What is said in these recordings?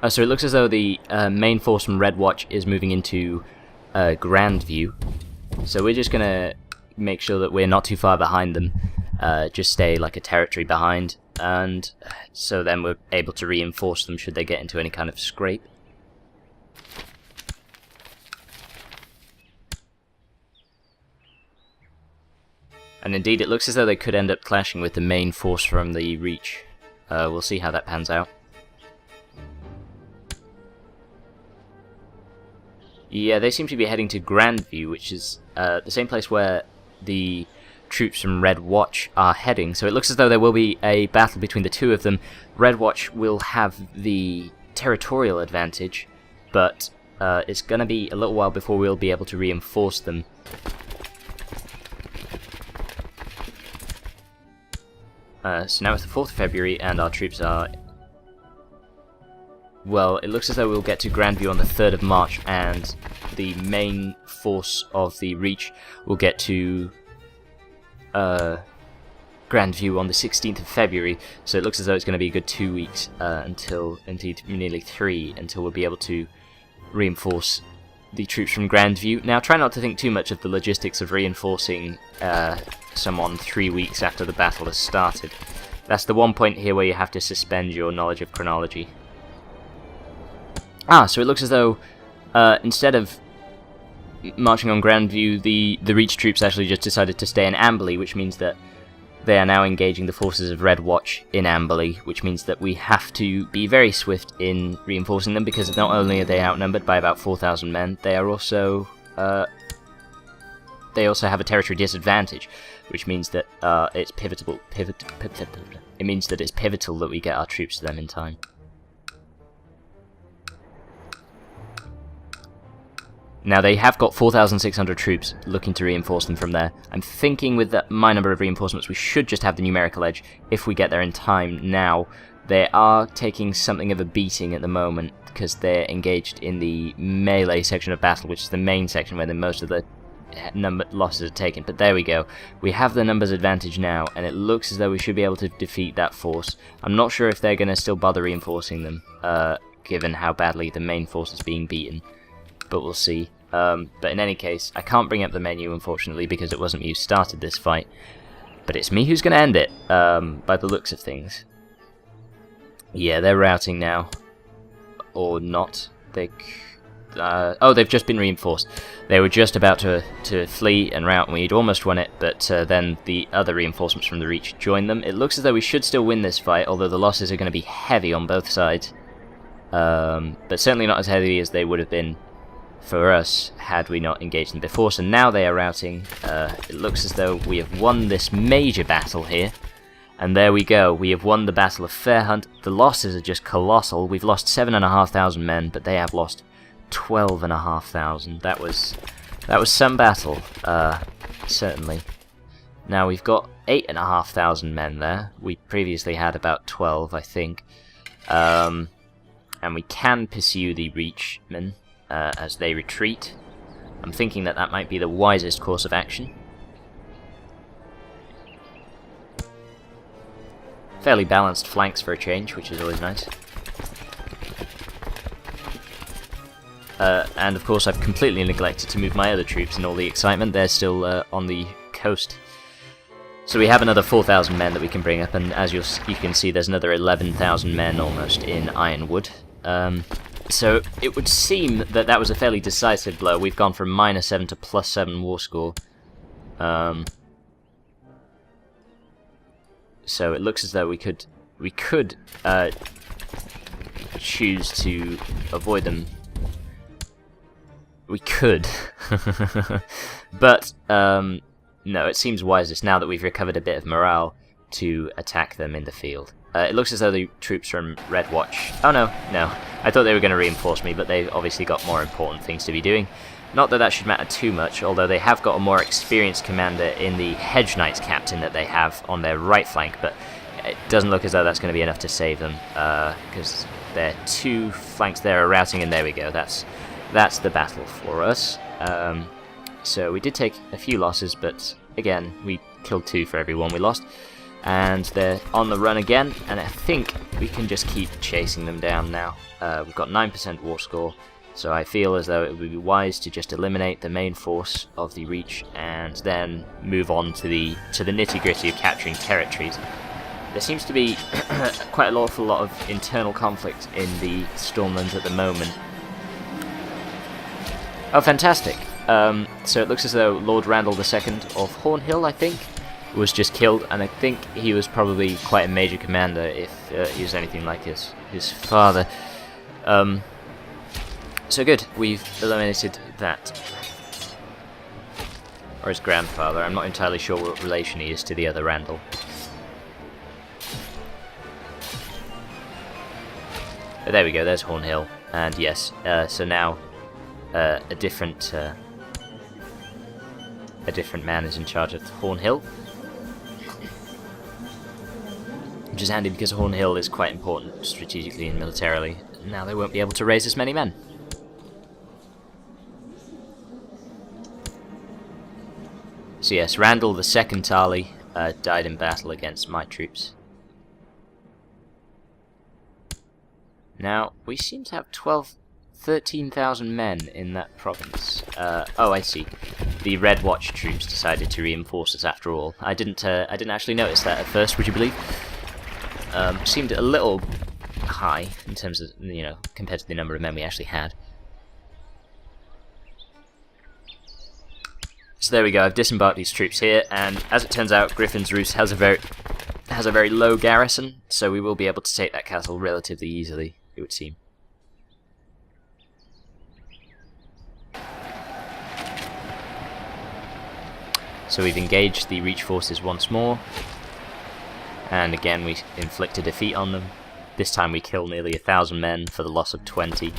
So it looks as though the main force from Red Watch is moving into Grandview. So we're just gonna make sure that we're not too far behind them. Just stay like a territory behind, and so then we're able to reinforce them should they get into any kind of scrape. And indeed, it looks as though they could end up clashing with the main force from the Reach. We'll see how that pans out. Yeah, they seem to be heading to Grandview, which is the same place where the troops from Red Watch are heading. So it looks as though there will be a battle between the two of them. Red Watch will have the territorial advantage, but it's going to be a little while before we'll be able to reinforce them. So now it's the 4th of February, and our troops are... Well, it looks as though we'll get to Grandview on the 3rd of March, and the main force of the Reach will get to Grandview on the 16th of February, so it looks as though it's going to be a good 2 weeks, indeed nearly 3, until we'll be able to reinforce the troops from Grandview. Now, try not to think too much of the logistics of reinforcing someone 3 weeks after the battle has started. That's the one point here where you have to suspend your knowledge of chronology. So it looks as though instead of marching on Grandview, the Reach troops actually just decided to stay in Amberley, which means that they are now engaging the forces of Red Watch in Amberley, which means that we have to be very swift in reinforcing them, because not only are they outnumbered by about 4,000 men, they are also have a territory disadvantage, which means that it's pivotal. It means that it's pivotal that we get our troops to them in time. Now, they have got 4,600 troops looking to reinforce them from there. I'm thinking with my number of reinforcements we should just have the numerical edge if we get there in time. Now, they are taking something of a beating at the moment because they're engaged in the melee section of battle, which is the main section where most of the losses are taken. But there we go. We have the numbers advantage now, and it looks as though we should be able to defeat that force. I'm not sure if they're going to still bother reinforcing them, given how badly the main force is being beaten. But we'll see. But in any case, I can't bring up the menu, unfortunately, because it wasn't me who started this fight. But it's me who's going to end it, by the looks of things. Yeah, they're routing now. Or not. Oh, they've just been reinforced. They were just about to flee and rout, and we'd almost won it, but then the other reinforcements from the Reach joined them. It looks as though we should still win this fight, although the losses are going to be heavy on both sides. But certainly not as heavy as they would have been for us had we not engaged them before. So now they are routing. It looks as though we have won this major battle here, and there we go, we have won the Battle of Fairhunt. The losses are just colossal. We've lost 7,500 men, but they have lost 12,500. That was some battle, certainly. Now we've got 8,500 men there. We previously had about 12, I think, and we can pursue the Reachmen as they retreat. I'm thinking that that might be the wisest course of action. Fairly balanced flanks for a change, which is always nice. And of course I've completely neglected to move my other troops in all the excitement. They're still on the coast. So we have another 4,000 men that we can bring up, and as you can see there's another 11,000 men almost in Ironwood. So it would seem that that was a fairly decisive blow. We've gone from -7 to +7 war score. So it looks as though we could choose to avoid them. We could, but no, it seems wisest now that we've recovered a bit of morale to attack them in the field. It looks as though the troops from Red Watch... Oh no, I thought they were going to reinforce me, but they've obviously got more important things to be doing. Not that that should matter too much, although they have got a more experienced commander in the Hedge Knights captain that they have on their right flank, but it doesn't look as though that's going to be enough to save them, because their two flanks there are routing, and there we go, that's the battle for us. So we did take a few losses, but again, we killed 2 for every 1 we lost. And they're on the run again, and I think we can just keep chasing them down now. We've got 9% war score, so I feel as though it would be wise to just eliminate the main force of the Reach and then move on to the nitty-gritty of capturing territories. There seems to be quite an awful lot of internal conflict in the Stormlands at the moment. Oh, fantastic! So it looks as though Lord Randall II of Hornhill, I think, was just killed, and I think he was probably quite a major commander if he was anything like his father. So good, we've eliminated that. Or his grandfather, I'm not entirely sure what relation he is to the other Randall. But there we go, there's Hornhill, and yes, so now a different man is in charge of Hornhill. Which is handy because Hornhill is quite important strategically and militarily. Now they won't be able to raise as many men. So yes, Randall II Tarley died in battle against my troops. Now, we seem to have 13,000 men in that province. Oh, I see. The Red Watch troops decided to reinforce us after all. I didn't actually notice that at first, would you believe? Seemed a little high in terms of, you know, compared to the number of men we actually had. So there we go, I've disembarked these troops here, and as it turns out, Griffin's Roost has a very low garrison, so we will be able to take that castle relatively easily, it would seem. So we've engaged the Reach forces once more, and again we inflict a defeat on them. This time we kill nearly 1,000 men for the loss of 20.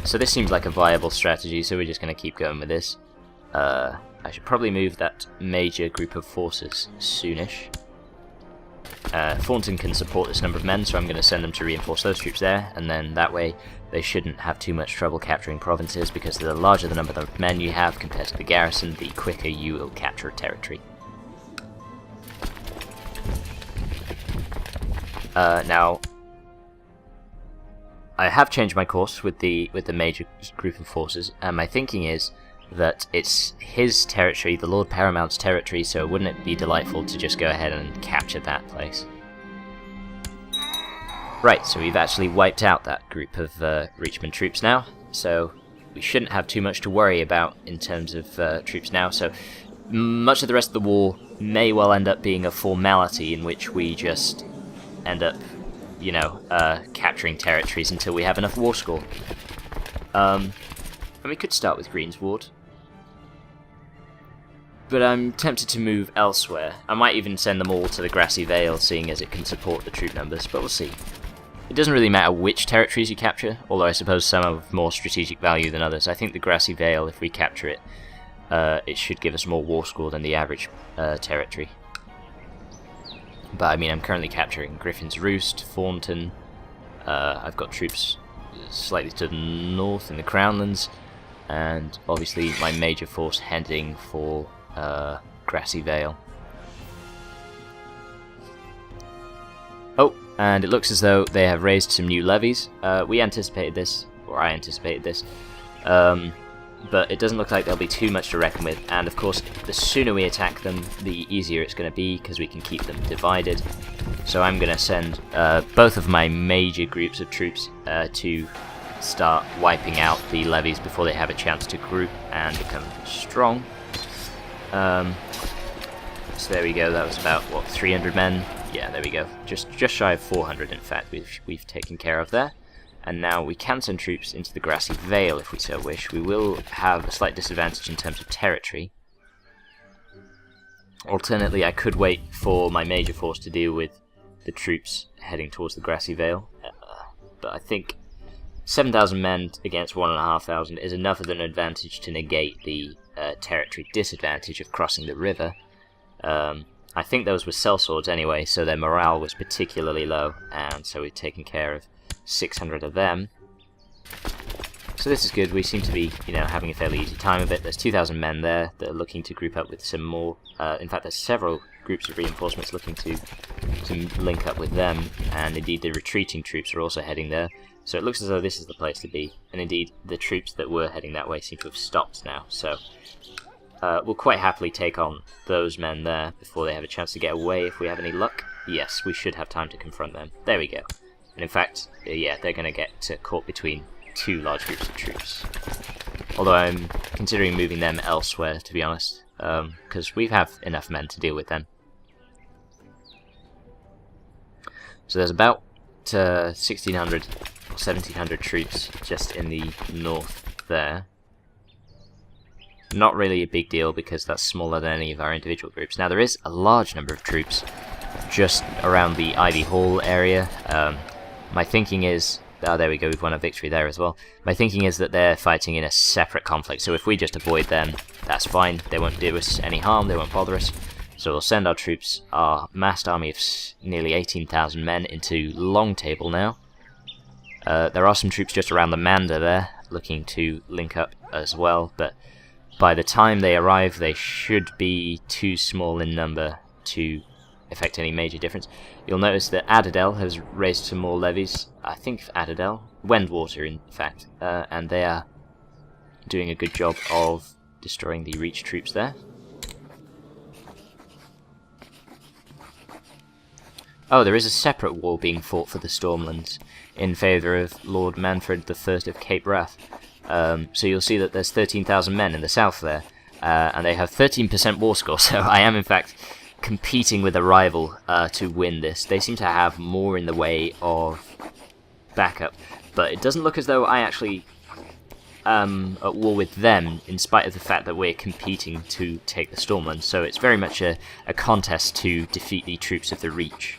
So this seems like a viable strategy, so we're just going to keep going with this. I should probably move that major group of forces soonish. Thornton can support this number of men, so I'm going to send them to reinforce those troops there, and then that way they shouldn't have too much trouble capturing provinces, because the larger the number of men you have compared to the garrison, the quicker you will capture a territory. Now, I have changed my course with the major group of forces, and my thinking is that it's his territory, the Lord Paramount's territory, so wouldn't it be delightful to just go ahead and capture that place? Right, so we've actually wiped out that group of Reachman troops now, so we shouldn't have too much to worry about in terms of troops now, so much of the rest of the war may well end up being a formality in which we just end up, you know, capturing territories until we have enough war score. And we could start with Greensward, but I'm tempted to move elsewhere. I might even send them all to the Grassy Vale, seeing as it can support the troop numbers, but we'll see. It doesn't really matter which territories you capture, although I suppose some have more strategic value than others. I think the Grassy Vale, if we capture it, it should give us more war score than the average territory. But I mean, I'm currently capturing Griffin's Roost, Thornton. I've got troops slightly to the north in the Crownlands, and obviously my major force heading for Grassy Vale. Oh, and it looks as though they have raised some new levies. We anticipated this, or I anticipated this, but it doesn't look like there'll be too much to reckon with, and of course the sooner we attack them, the easier it's going to be, because we can keep them divided. So I'm going to send both of my major groups of troops to start wiping out the levies before they have a chance to group and become strong. So there we go, that was about, what, 300 men? Yeah, there we go, just shy of 400 in fact we've taken care of there. And now we can send troops into the Grassy Vale if we so wish. We will have a slight disadvantage in terms of territory. Alternately, I could wait for my major force to deal with the troops heading towards the Grassy Vale. But I think 7,000 men against 1,500 is enough of an advantage to negate the territory disadvantage of crossing the river. I think those were sellswords anyway, so their morale was particularly low, and so we've taken care of 600 of them. So this is good, we seem to be, you know, having a fairly easy time of it. There's 2,000 men there that are looking to group up with some more, in fact there's several groups of reinforcements looking to link up with them, and indeed the retreating troops are also heading there. So it looks as though this is the place to be, and indeed the troops that were heading that way seem to have stopped now, so we'll quite happily take on those men there before they have a chance to get away if we have any luck. Yes, we should have time to confront them. There we go. And in fact, yeah, they're going to get caught between two large groups of troops. Although I'm considering moving them elsewhere, to be honest, because we have enough men to deal with them. So there's about 1,600 or 1,700 troops just in the north there. Not really a big deal because that's smaller than any of our individual groups. Now there is a large number of troops just around the Ivy Hall area. My thinking is... oh, there we go, we've won a victory there as well. My thinking is that they're fighting in a separate conflict, so if we just avoid them, that's fine. They won't do us any harm, they won't bother us. So we'll send our troops, our massed army of nearly 18,000 men, into Long Table now. There are some troops just around the Manda there, looking to link up as well, but by the time they arrive, they should be too small in number to affect any major difference. You'll notice that Adadel has raised some more levies. I think Adadel, Wendwater in fact, and they are doing a good job of destroying the Reach troops there. Oh, there is a separate war being fought for the Stormlands in favour of Lord Manfred III of Cape Wrath. So you'll see that there's 13,000 men in the south there, and they have 13% war score, so I am in fact competing with a rival to win this. They seem to have more in the way of backup, but it doesn't look as though I actually am at war with them, in spite of the fact that we're competing to take the Stormlands, so it's very much a contest to defeat the troops of the Reach.